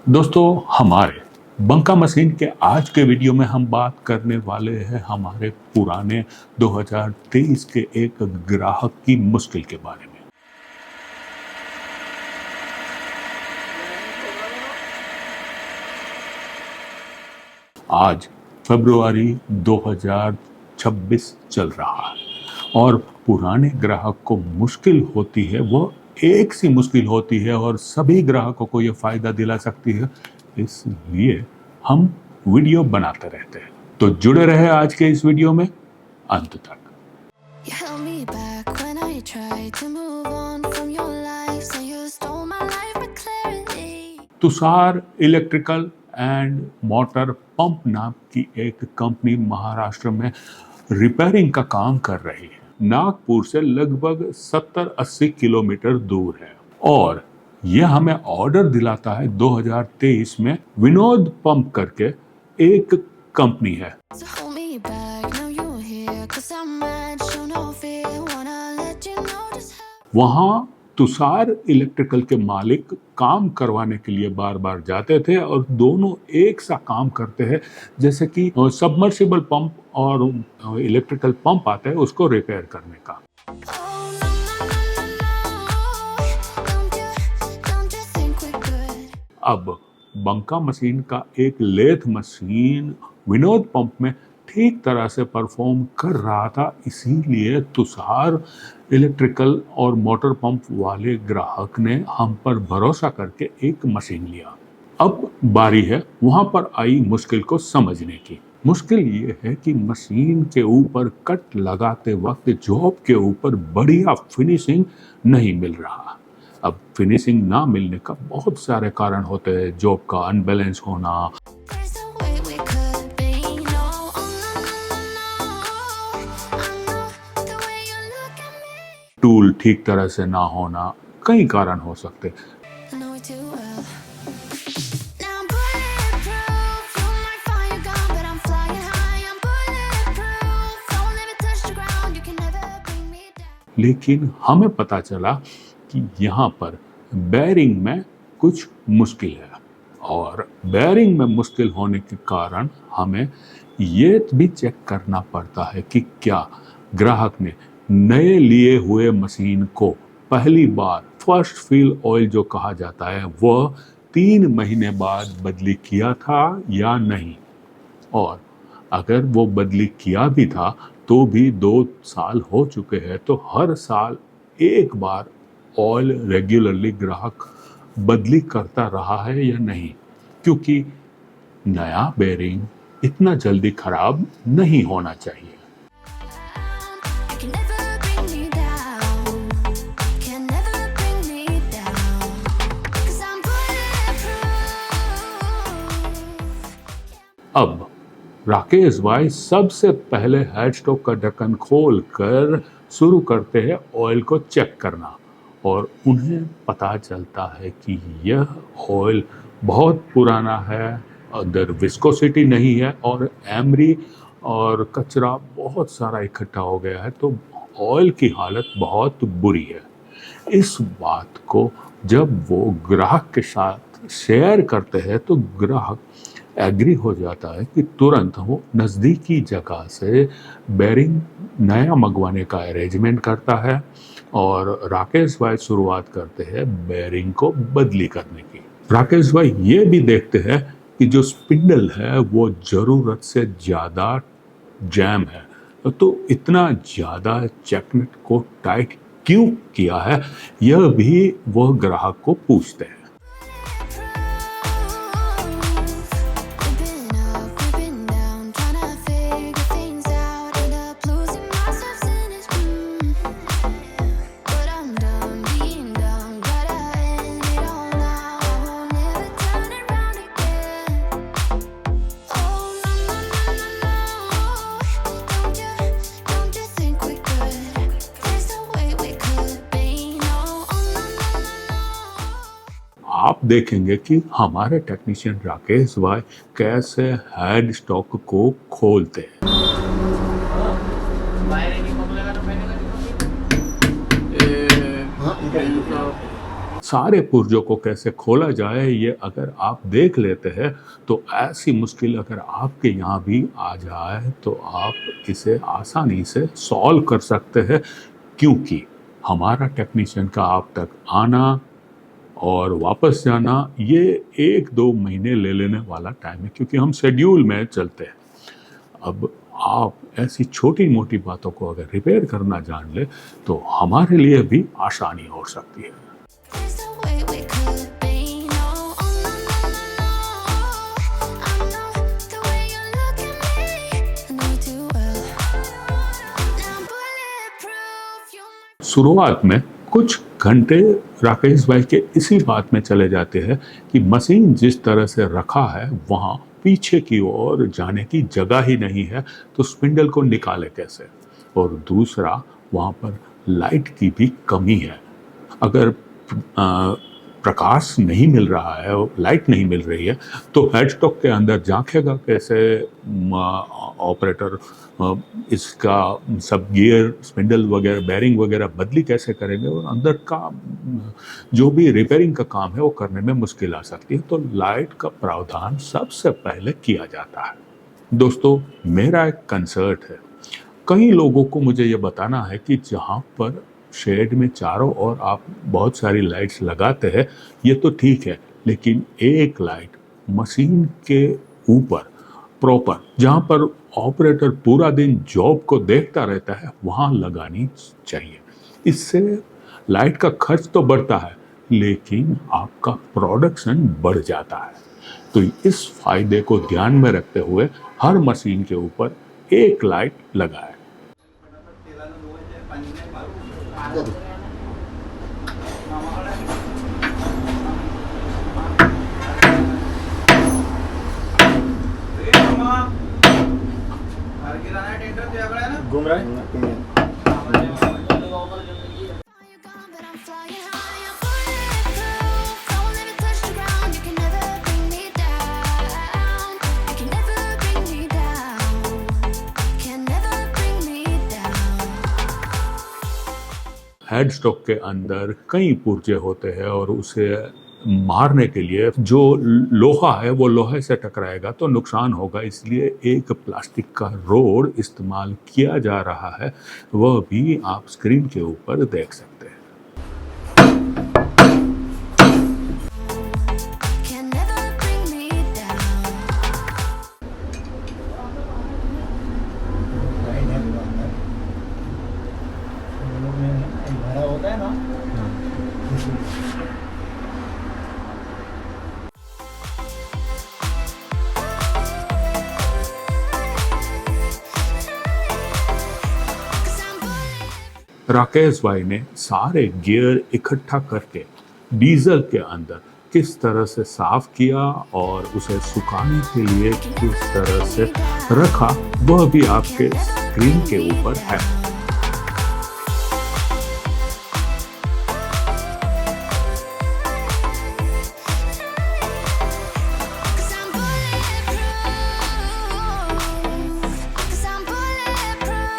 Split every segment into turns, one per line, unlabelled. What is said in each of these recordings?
दोस्तों, हमारे बंका मशीन के आज के वीडियो में हम बात करने वाले हैं हमारे पुराने 2023 के एक ग्राहक की मुश्किल के बारे में। आज फरवरी 2026 चल रहा है और पुराने ग्राहक को मुश्किल होती है, वो एक सी मुश्किल होती है और सभी ग्राहकों को ये फायदा दिला सकती है। इसलिए हम वीडियो बनाते रहते हैं, तो जुड़े रहे आज के इस वीडियो में अंत तक।
You held me back when I tried to move on from your life, so you stole my life with clarity.
Tushar electrical and motor pump नाम की एक कंपनी महाराष्ट्र में रिपेयरिंग का काम कर रही है। नागपुर से लगभग 70-80 किलोमीटर दूर है और यह हमें ऑर्डर दिलाता है 2023 में। विनोद पंप करके एक कंपनी है।
So hold me back, now you're here, 'cause I'm mad, show no fear, wanna let you know just how.
वहां तुषार इलेक्ट्रिकल के मालिक काम करवाने के लिए बार बार जाते थे और दोनों एक सा काम करते हैं, जैसे कि सबमर्सिबल पंप और इलेक्ट्रिकल पंप आता है उसको रिपेयर करने का।
Oh, no, don't you think we're good?
अब बंका मशीन का एक लेथ मशीन विनोद पंप में ठीक तरह से परफॉर्म कर रहा था, इसीलिए तुषार इलेक्ट्रिकल और मोटर पंप वाले ग्राहक ने हम पर भरोसा करके एक मशीन लिया। अब बारी है वहां पर आई मुश्किल को समझने की। मुश्किल ये है कि मशीन के ऊपर कट लगाते वक्त जॉब के ऊपर बढ़िया फिनिशिंग नहीं मिल रहा। अब फिनिशिंग ना मिलने का बहुत सारे कारण होते हैं, जॉब का अनबैलेंस होना,
There's a way we could be, no, oh, no, I know the way you look at me.
Tool ठीक तरह से ना होना, कई कारण हो सकते।
I know it too well. Now I'm bulletproof, you're my fire gun, but I'm flying high. I'm bulletproof, don't let me touch the ground, you can never bring me down.
लेकिन हमें पता चला कि यहाँ पर बेयरिंग में कुछ मुश्किल है और बेयरिंग में मुश्किल होने के कारण हमें ये भी चेक करना पड़ता है कि क्या ग्राहक ने नए लिए हुए मशीन को पहली बार फर्स्ट फिल ऑयल जो कहा जाता है वह 3 महीने बाद बदली किया था या नहीं, और अगर वो बदली किया भी था तो भी 2 साल हो चुके हैं, तो हर साल एक बार ऑयल रेगुलरली ग्राहक बदली करता रहा है या नहीं, क्योंकि नया बेयरिंग इतना जल्दी खराब नहीं होना चाहिए।
You can never bring me down, can never bring me down, 'cause I'm bulletproof.
अब राकेश भाई सबसे पहले हेड स्टॉक का ढक्कन खोल कर शुरू करते हैं ऑयल को चेक करना और उन्हें पता चलता है कि यह ऑयल बहुत पुराना है, अंदर विस्कोसिटी नहीं है और एमरी और कचरा बहुत सारा इकट्ठा हो गया है, तो ऑयल की हालत बहुत बुरी है। इस बात को जब वो ग्राहक के साथ शेयर करते हैं तो ग्राहक एग्री हो जाता है कि तुरंत वो नज़दीकी जगह से बेयरिंग नया मंगवाने का अरेंजमेंट करता है और राकेश भाई शुरुआत करते हैं बेयरिंग को बदली करने की। राकेश भाई ये भी देखते हैं कि जो स्पिंडल है वो ज़रूरत से ज़्यादा जैम है, तो इतना ज़्यादा चेकनेट को टाइट क्यों किया है, यह भी वो ग्राहक को पूछते हैं।
We've been up, we've been down, trying to figure things out, end up losing myself in this. But I'm done being dumb, glad I ended it all now. I won't ever turn around again. Oh, no, don't you think we're good? There's a way we could be, no, oh, no.
आप देखेंगे कि हमारे technician Rakesh भाई कैसे head stock को खोलते हैं। सारे पुर्जों को कैसे खोला जाए ये अगर आप देख लेते हैं तो ऐसी मुश्किल अगर आपके यहाँ भी आ जाए तो आप इसे आसानी से सॉल्व कर सकते हैं, क्योंकि हमारा टेक्नीशियन का आप तक आना और वापस जाना ये 1-2 महीने ले लेने वाला टाइम है, क्योंकि हम शेड्यूल में चलते हैं। अब आप ऐसी छोटी मोटी बातों को अगर रिपेयर करना जान ले तो हमारे लिए भी आसानी हो सकती है।
There's no way we could be. No, oh no, no, no, no. I know the way you look at me. I know you too well. Now I'm bulletproof. You're my
शुरुआत में कुछ घंटे राकेश भाई के इसी बात में चले जाते हैं कि मशीन जिस तरह से रखा है वहाँ पीछे की ओर जाने की जगह ही नहीं है, तो स्पिंडल को निकाले कैसे। और दूसरा, वहाँ पर लाइट की भी कमी है। अगर प्रकाश नहीं मिल रहा है और लाइट नहीं मिल रही है तो हेडस्टॉक के अंदर झांकेगा कैसे ऑपरेटर, इसका सब गियर स्पिंडल वगैरह बेरिंग वगैरह बदली कैसे करेंगे, और अंदर का जो भी रिपेयरिंग का काम है वो करने में मुश्किल आ सकती है। तो लाइट का प्रावधान सबसे पहले किया जाता है। दोस्तों, मेरा एक कंसर्ट है। कई लोगों को मुझे ये बताना है कि जहाँ पर शेड में चारों ओर आप बहुत सारी लाइट्स लगाते हैं ये तो ठीक है, लेकिन एक लाइट मशीन के ऊपर प्रॉपर जहाँ पर ऑपरेटर पूरा दिन जॉब को देखता रहता है वहाँ लगानी चाहिए। इससे लाइट का खर्च तो बढ़ता है लेकिन आपका प्रोडक्शन बढ़ जाता है। तो इस फायदे को ध्यान में रखते हुए हर मशीन के ऊपर एक लाइट लगाएं।
घूम रहा है।
you gone, but I'm flying high. I'm bulletproof. Don't let me touch the ground. You can never bring me down. You can never bring me down. Can never bring me down.
Headstock के अंदर कई पुर्जे होते हैं और उसे मारने के लिए जो लोहा है वो लोहे से टकराएगा तो नुकसान होगा, इसलिए एक प्लास्टिक का रोड इस्तेमाल किया जा रहा है, वह भी आप स्क्रीन के ऊपर देख सकते हैं।
Can never bring me down.
भरा होता है ना।
Cause I'm bulletproof.
राकेश भाई ने सारे गियर इकट्ठा करके डीजल के अंदर किस तरह से साफ किया और उसे सुखाने के लिए किस तरह से रखा वह भी आपके स्क्रीन के ऊपर है।
Cause I'm bulletproof. Cause I'm bulletproof.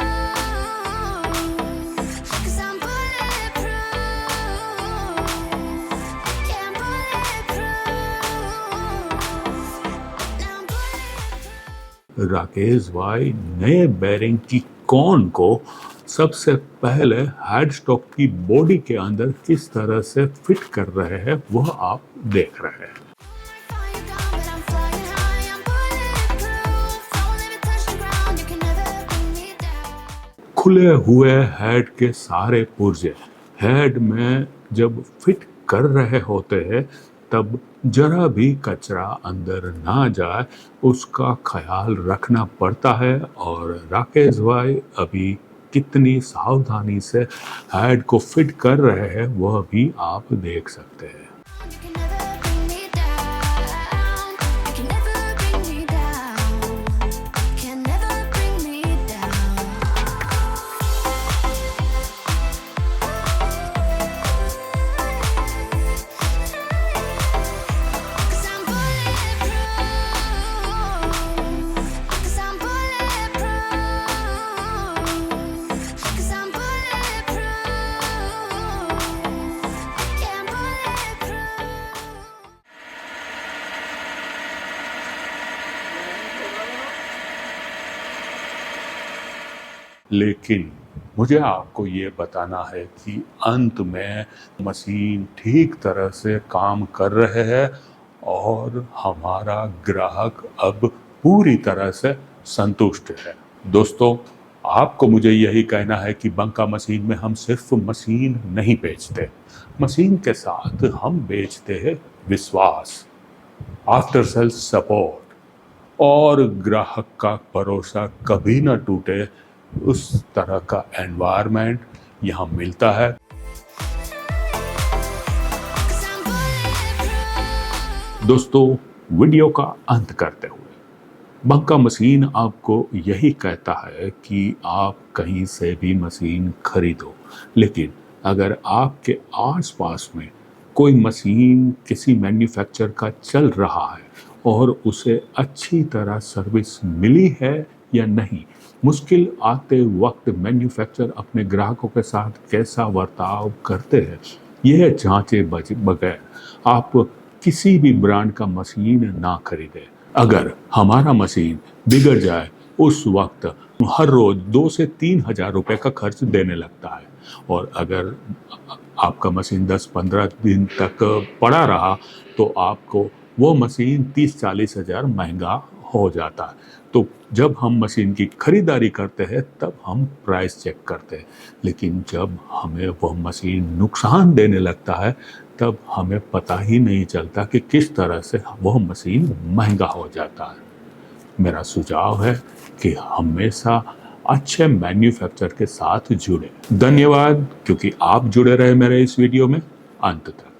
Cause I'm bulletproof. Yeah, I'm bulletproof. Now I'm bulletproof.
Rakesh भाई नए बेरिंग की कॉन को सबसे पहले हेडस्टॉक की बॉडी के अंदर किस तरह से फिट कर रहे हैं वह आप देख रहे हैं।
Fire gone, but I'm flying high. I'm bulletproof. Don't let me touch the ground. You can never bring me down.
खुले हुए हेड के सारे पुर्जे हेड में जब फिट कर रहे होते हैं तब जरा भी कचरा अंदर ना जाए उसका ख्याल रखना पड़ता है, और राकेश भाई अभी कितनी सावधानी से हेड को फिट कर रहे हैं वह भी आप देख सकते हैं।
You can never bring me down. You can never bring me down. Can never bring me down. Cause I'm bulletproof. Cause I'm bulletproof. Cause I'm bulletproof. Yeah, I'm bulletproof.
लेकिन मुझे आपको ये बताना है कि अंत में मशीन ठीक तरह से काम कर रहे हैं और हमारा ग्राहक अब पूरी तरह से संतुष्ट है। दोस्तों, आपको मुझे यही कहना है कि बंका मशीन में हम सिर्फ मशीन नहीं बेचते, मशीन के साथ हम बेचते हैं विश्वास, आफ्टर सेल सपोर्ट और ग्राहक का भरोसा कभी ना टूटे, उस तरह का एनवायरनमेंट यहाँ मिलता है।
'Cause I'm bulletproof.
दोस्तों, वीडियो का अंत करते हुए बंका मशीन आपको यही कहता है कि आप कहीं से भी मशीन खरीदो, लेकिन अगर आपके आसपास में कोई मशीन किसी मैन्युफैक्चरर का चल रहा है और उसे अच्छी तरह सर्विस मिली है या नहीं, मुश्किल आते वक्त मैन्युफैक्चरर अपने ग्राहकों के साथ कैसा बर्ताव करते हैं, यह जांचे बगैर आप किसी भी ब्रांड का मशीन ना खरीदें। अगर हमारा मशीन बिगड़ जाए, उस वक्त हर रोज 2 से 3 हजार रुपए का खर्च देने लगता है, और अगर आपका मशीन 10-15 दिन तक पड़ा रहा तो आपको वो मशीन 30-40 हजार महंगा हो जाता है। तो जब हम मशीन की खरीदारी करते हैं तब हम प्राइस चेक करते हैं, लेकिन जब हमें वह मशीन नुकसान देने लगता है तब हमें पता ही नहीं चलता कि किस तरह से वह मशीन महंगा हो जाता है। मेरा सुझाव है कि हमेशा अच्छे मैन्युफैक्चरर के साथ जुड़े। धन्यवाद क्योंकि आप जुड़े रहे मेरे इस वीडियो में अंत तक।